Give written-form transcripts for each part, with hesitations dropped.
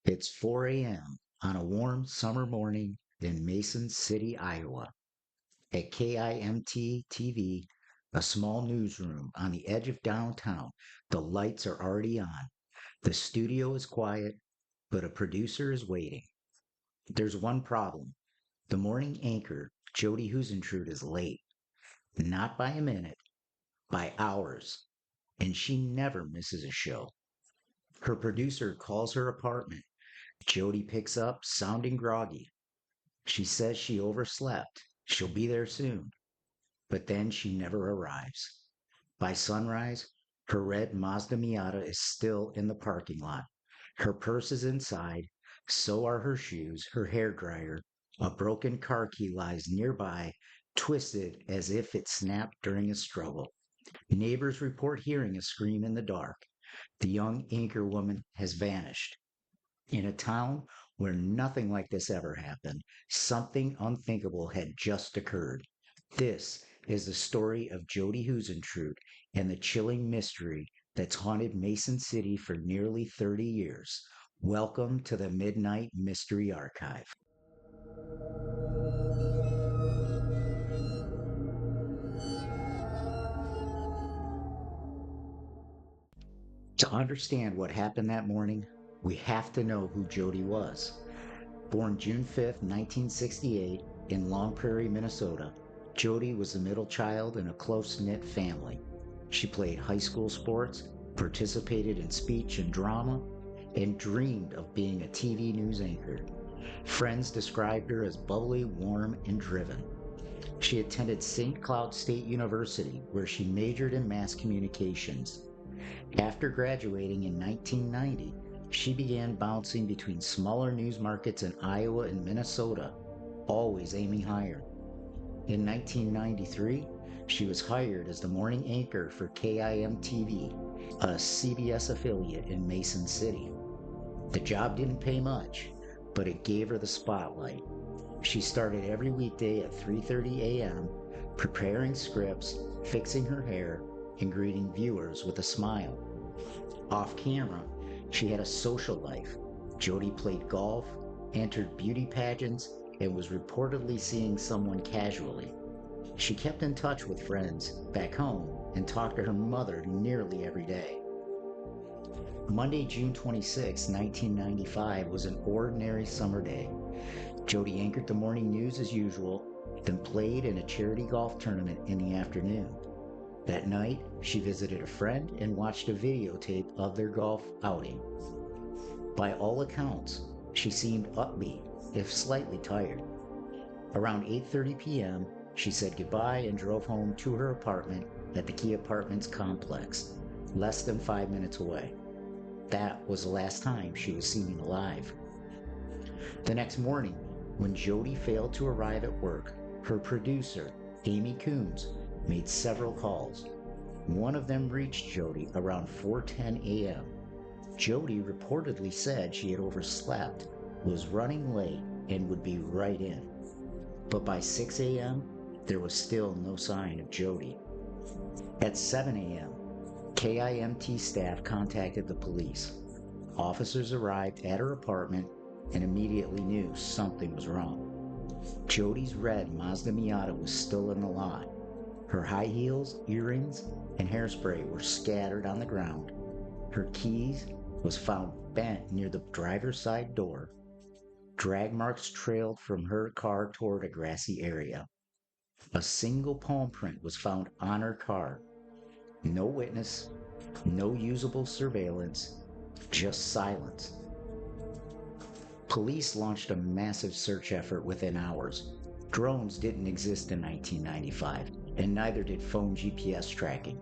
It's 4 a.m. on a warm summer morning in Mason City, Iowa. At KIMT TV, a small newsroom on the edge of downtown, the lights are already on. The studio is quiet, but a producer is waiting. There's one problem. The morning anchor, Jodi Huisentruit, is late. Not by a minute, by hours. And she never misses a show. Her producer calls her apartment. Jodi picks up, sounding groggy. She says she overslept. She'll be there soon. But then she never arrives. By sunrise, her red Mazda Miata is still in the parking lot. Her purse is inside. So are her shoes, her hair dryer. A broken car key lies nearby, twisted as if it snapped during a struggle. Neighbors report hearing a scream in the dark. The young anchor woman has vanished. In a town where nothing like this ever happened, something unthinkable had just occurred. This is the story of Jodi Huisentruit and the chilling mystery that's haunted Mason City for nearly 30 years. Welcome to the Midnight Mystery Archive. To understand what happened that morning, we have to know who Jodi was. Born June 5th, 1968, in Long Prairie, Minnesota, Jodi was the middle child in a close-knit family. She played high school sports, participated in speech and drama, and dreamed of being a TV news anchor. Friends described her as bubbly, warm, and driven. She attended St. Cloud State University, where she majored in mass communications. After graduating in 1990, she began bouncing between smaller news markets in Iowa and Minnesota, always aiming higher. In 1993, she was hired as the morning anchor for KIM-TV, a CBS affiliate in Mason City. The job didn't pay much, but it gave her the spotlight. She started every weekday at 3:30 a.m., preparing scripts, fixing her hair, and greeting viewers with a smile. Off camera, she had a social life. Jodi played golf, entered beauty pageants, and was reportedly seeing someone casually. She kept in touch with friends back home and talked to her mother nearly every day. Monday, June 26, 1995 was an ordinary summer day. Jodi anchored the morning news as usual, then played in a charity golf tournament in the afternoon. That night, she visited a friend and watched a videotape of their golf outing. By all accounts, she seemed upbeat, if slightly tired. Around 8:30 p.m., she said goodbye and drove home to her apartment at the Key Apartments complex, less than 5 minutes away. That was the last time she was seen alive. The next morning, when Jodi failed to arrive at work, her producer, Amy Coombs, made several calls. One of them reached Jodi around 4:10 a.m. Jodi reportedly said she had overslept, was running late, and would be right in. But by 6 a.m., there was still no sign of Jodi. At 7 a.m., KIMT staff contacted the police. Officers arrived at her apartment and immediately knew something was wrong. Jodi's red Mazda Miata was still in the lot. Her high heels, earrings, and hairspray were scattered on the ground. Her keys was found bent near the driver's side door. Drag marks trailed from her car toward a grassy area. A single palm print was found on her car. No witness, no usable surveillance, just silence. Police launched a massive search effort within hours. Drones didn't exist in 1995, and neither did phone GPS tracking.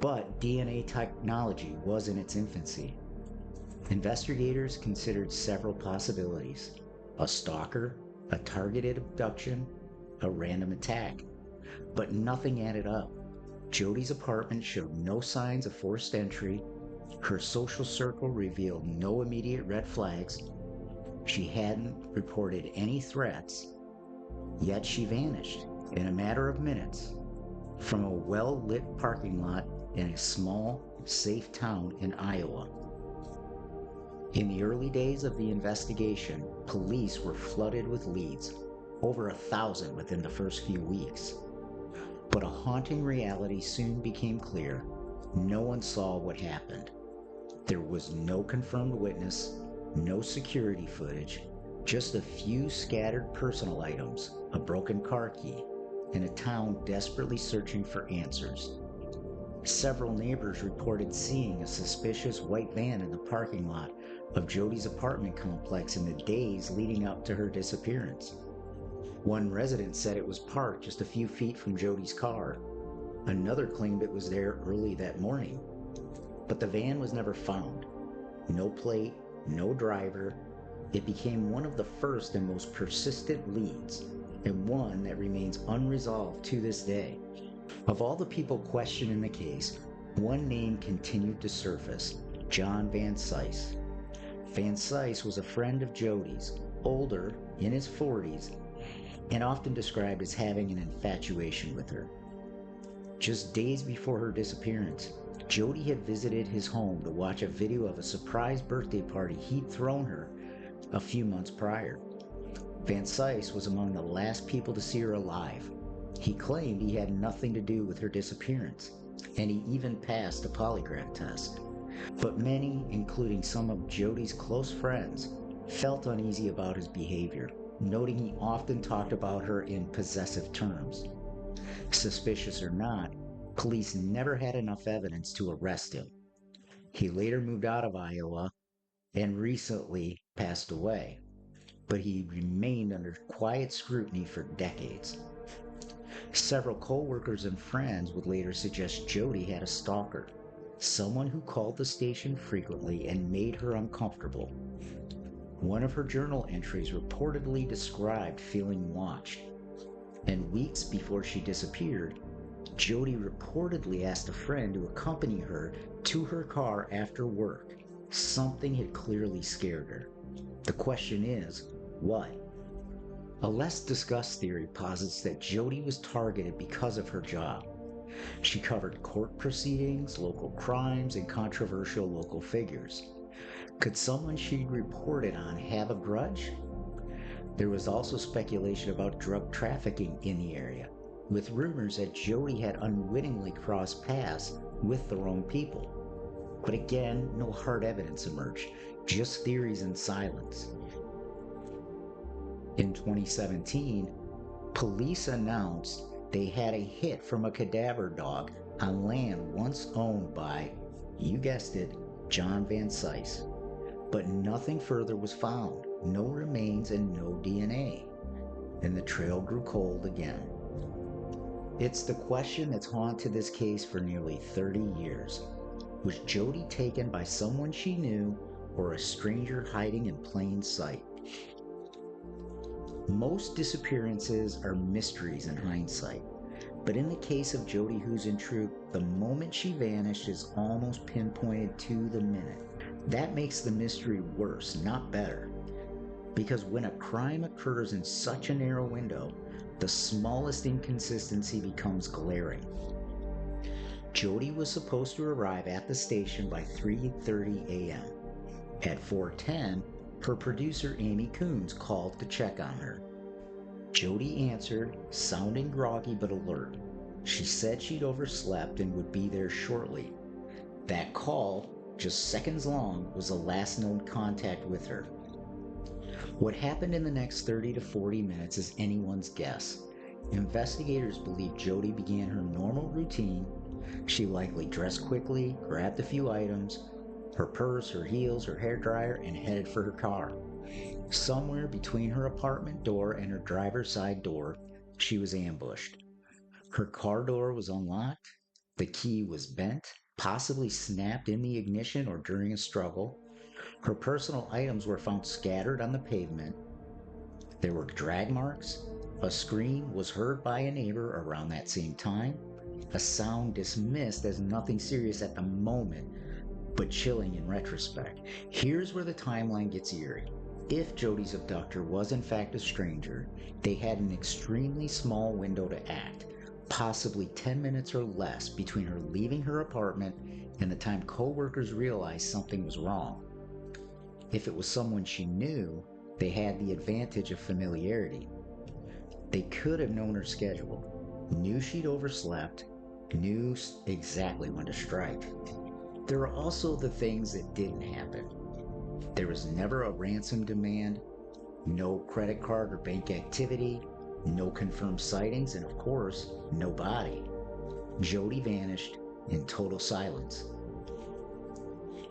But DNA technology was in its infancy. Investigators considered several possibilities: a stalker, a targeted abduction, a random attack. But nothing added up. Jodi's apartment showed no signs of forced entry. Her social circle revealed no immediate red flags. She hadn't reported any threats, yet she vanished in a matter of minutes from a well-lit parking lot in a small, safe town in Iowa. In the early days of the investigation, police were flooded with leads, over 1,000 within the first few weeks. But a haunting reality soon became clear. No one saw what happened. There was no confirmed witness, no security footage, just a few scattered personal items, a broken car key, and a town desperately searching for answers. Several neighbors reported seeing a suspicious white van in the parking lot of Jodi's apartment complex in the days leading up to her disappearance. One resident said it was parked just a few feet from Jodi's car. Another claimed it was there early that morning. But the van was never found. No plate, no driver. It became one of the first and most persistent leads, and one that remains unresolved to this day. Of all the people questioned in the case, one name continued to surface: John Van Cise. Van Cise was a friend of Jodi's, older, in his 40s, and often described as having an infatuation with her. Just days before her disappearance, Jodi had visited his home to watch a video of a surprise birthday party he'd thrown her a few months prior. Van Cise was among the last people to see her alive. He claimed he had nothing to do with her disappearance, and he even passed a polygraph test. But many, including some of Jodi's close friends, felt uneasy about his behavior, noting he often talked about her in possessive terms. Suspicious or not, police never had enough evidence to arrest him. He later moved out of Iowa and recently passed away, but he remained under quiet scrutiny for decades. Several co-workers and friends would later suggest Jodi had a stalker, someone who called the station frequently and made her uncomfortable. One of her journal entries reportedly described feeling watched, and weeks before she disappeared, Jodi reportedly asked a friend to accompany her to her car after work. Something had clearly scared her. The question is, what? A less discussed theory posits that Jodi was targeted because of her job. She covered court proceedings, local crimes, and controversial local figures. Could someone she'd reported on have a grudge? There was also speculation about drug trafficking in the area, with rumors that Jodi had unwittingly crossed paths with the wrong people. But again, no hard evidence emerged, just theories and silence. In 2017, police announced they had a hit from a cadaver dog on land once owned by, you guessed it, John Van Cise. But nothing further was found, no remains and no DNA. And the trail grew cold again. It's the question that's haunted this case for nearly 30 years. Was Jodi taken by someone she knew or a stranger hiding in plain sight? Most disappearances are mysteries in hindsight, but in the case of Jodi Huisentruit, the moment she vanished is almost pinpointed to the minute. That makes the mystery worse, not better, because when a crime occurs in such a narrow window, the smallest inconsistency becomes glaring. Jodi was supposed to arrive at the station by 3:30 a.m. At 4:10, her producer Amy Coons called to check on her. Jodi answered, sounding groggy but alert. She said she'd overslept and would be there shortly. That call, just seconds long, was the last known contact with her. What happened in the next 30 to 40 minutes is anyone's guess. Investigators believe Jodi began her normal routine. She likely dressed quickly, grabbed a few items, her purse, her heels, her hairdryer, and headed for her car. Somewhere between her apartment door and her driver's side door, she was ambushed. Her car door was unlocked, the key was bent, possibly snapped in the ignition or during a struggle. Her personal items were found scattered on the pavement. There were drag marks. A scream was heard by a neighbor around that same time, a sound dismissed as nothing serious at the moment, but chilling in retrospect. Here's where the timeline gets eerie. If Jodi's abductor was in fact a stranger, they had an extremely small window to act, possibly 10 minutes or less between her leaving her apartment and the time co-workers realized something was wrong. If it was someone she knew, they had the advantage of familiarity. They could have known her schedule, knew she'd overslept, knew exactly when to strike. There are also the things that didn't happen. There was never a ransom demand, no credit card or bank activity, no confirmed sightings, and of course, no body. Jodi vanished in total silence.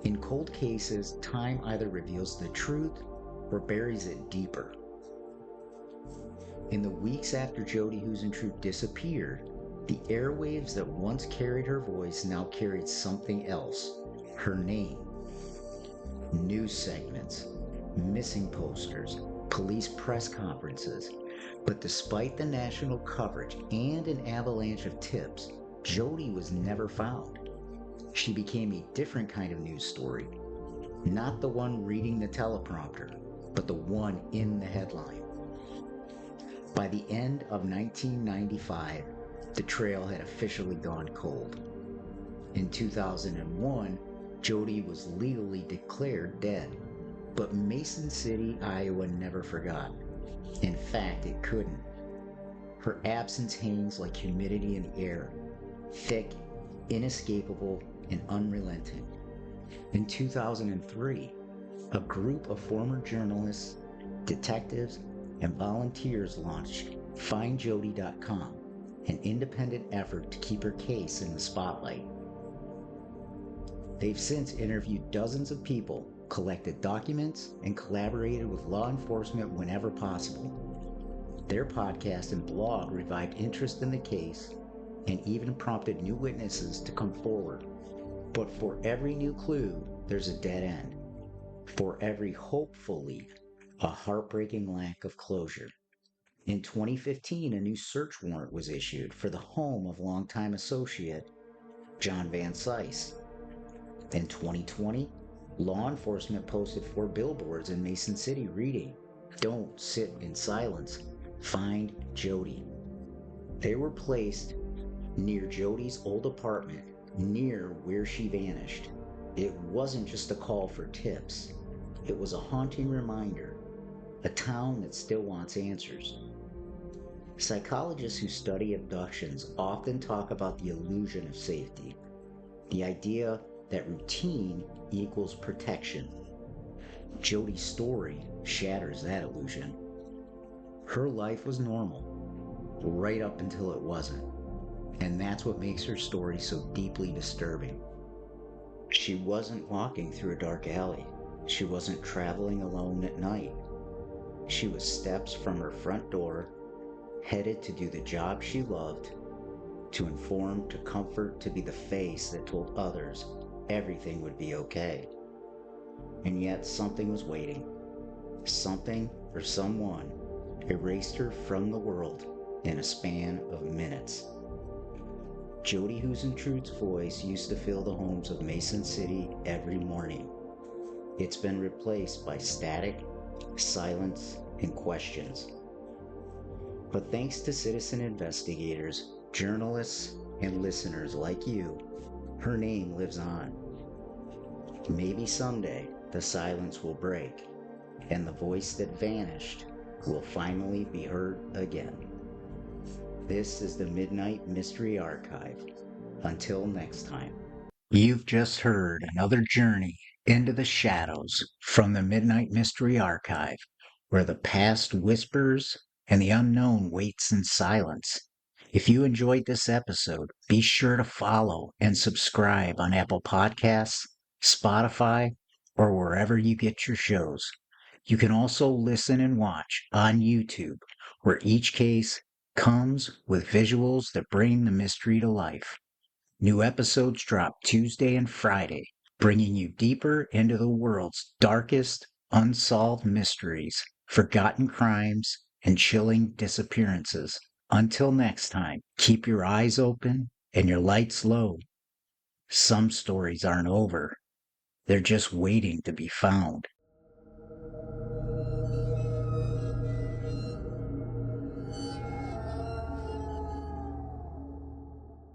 In cold cases, time either reveals the truth or buries it deeper. In the weeks after Jodi Huisentruit disappeared, the airwaves that once carried her voice now carried something else, her name. News segments, missing posters, police press conferences. But despite the national coverage and an avalanche of tips, Jodi was never found. She became a different kind of news story. Not the one reading the teleprompter, but the one in the headline. By the end of 1995, the trail had officially gone cold. In 2001, Jodi was legally declared dead, but Mason City, Iowa never forgot. In fact, it couldn't. Her absence hangs like humidity in the air, thick, inescapable, and unrelenting. In 2003, a group of former journalists, detectives, and volunteers launched FindJodi.com, an independent effort to keep her case in the spotlight. They've since interviewed dozens of people, collected documents, and collaborated with law enforcement whenever possible. Their podcast and blog revived interest in the case and even prompted new witnesses to come forward. But for every new clue, there's a dead end. For every hopeful lead, a heartbreaking lack of closure. In 2015, a new search warrant was issued for the home of longtime associate John Van Cise. In 2020, law enforcement posted 4 billboards in Mason City reading, "Don't sit in silence, find Jodi." They were placed near Jodi's old apartment, near where she vanished. It wasn't just a call for tips. It was a haunting reminder, a town that still wants answers. Psychologists who study abductions often talk about the illusion of safety, the idea that routine equals protection. Jodi's story shatters that illusion. Her life was normal, right up until it wasn't. And that's what makes her story so deeply disturbing. She wasn't walking through a dark alley. She wasn't traveling alone at night. She was steps from her front door, headed to do the job she loved, to inform, to comfort, to be the face that told others everything would be okay. And yet something was waiting. Something or someone erased her from the world in a span of minutes. Jodi Huisentruit's voice used to fill the homes of Mason City every morning. It's been replaced by static, silence, and questions. But thanks to citizen investigators, journalists, and listeners like you, her name lives on. Maybe someday the silence will break, and the voice that vanished will finally be heard again. This is the Midnight Mystery Archive. Until next time. You've just heard another journey into the shadows from the Midnight Mystery Archive, where the past whispers and the unknown waits in silence. If you enjoyed this episode, be sure to follow and subscribe on Apple Podcasts, Spotify, or wherever you get your shows. You can also listen and watch on YouTube, where each case comes with visuals that bring the mystery to life. New episodes drop Tuesday and Friday, bringing you deeper into the world's darkest, unsolved mysteries, forgotten crimes, and chilling disappearances. Until next time, keep your eyes open and your lights low. Some stories aren't over. They're just waiting to be found.